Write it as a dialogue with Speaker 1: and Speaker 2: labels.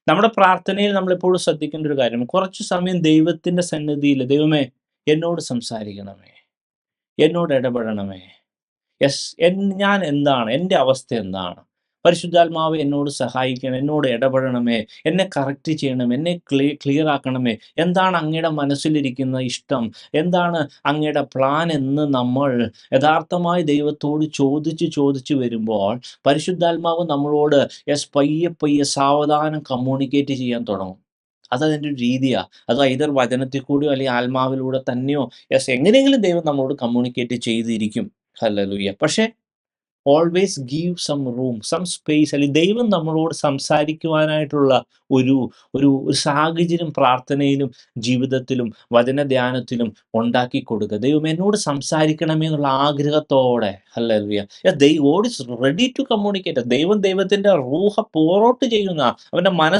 Speaker 1: നമ്മുടെ പ്രാർത്ഥനയിൽ നമ്മളെപ്പോഴും ശ്രദ്ധിക്കേണ്ട ഒരു കാര്യം, കുറച്ചു സമയം ദൈവത്തിന്റെ സന്നിധിയിൽ, ദൈവമേ എന്നോട് സംസാരിക്കണമേ, എന്നോട് ഇടപെടണമേ. യെസ്, ഞാൻ എന്താണ്, എൻ്റെ അവസ്ഥ എന്താണ്, പരിശുദ്ധാത്മാവ് എന്നോട് സഹായിക്കണം, എന്നോട് ഇടപെടണമേ, എന്നെ കറക്റ്റ് ചെയ്യണം, എന്നെ ക്ലിയർ ആക്കണമേ, എന്താണ് അങ്ങയുടെ മനസ്സിലിരിക്കുന്ന ഇഷ്ടം, എന്താണ് അങ്ങയുടെ പ്ലാൻ എന്ന് നമ്മൾ യഥാർത്ഥമായി ദൈവത്തോട് ചോദിച്ച് ചോദിച്ച് വരുമ്പോൾ പരിശുദ്ധാത്മാവ് നമ്മളോട് യെസ് പയ്യെ പയ്യെ സാവധാനം കമ്മ്യൂണിക്കേറ്റ് ചെയ്യാൻ തുടങ്ങും. അതതിൻ്റെ ഒരു രീതിയാണ്. അത് ഐതർ വചനത്തിൽ കൂടിയോ അല്ലെങ്കിൽ ആത്മാവിലൂടെ തന്നെയോ യെസ് എങ്ങനെയെങ്കിലും ദൈവം നമ്മളോട് കമ്മ്യൂണിക്കേറ്റ് ചെയ്തിരിക്കും. ഹല്ലേലൂയ. പക്ഷേ always give some room, some space, അല്ലെങ്കിൽ ദൈവം നമ്മളോട് സംസാരിക്കുവാനായിട്ടുള്ള ഒരു ഒരു ഒരു സാഹചര്യം പ്രാർത്ഥനയിലും ജീവിതത്തിലും വചനധ്യാനത്തിലും ഉണ്ടാക്കി കൊടുക്കുക. ദൈവം എന്നോട് സംസാരിക്കണമേ എന്നുള്ള ആഗ്രഹത്തോടെ. Hallelujah. God is ready to communicate. ദൈവം ദൈവത്തിന്റെ റൂഹ പോറോട്ട് ചെയ്യുന്ന, അവന്റെ മനസ്സ്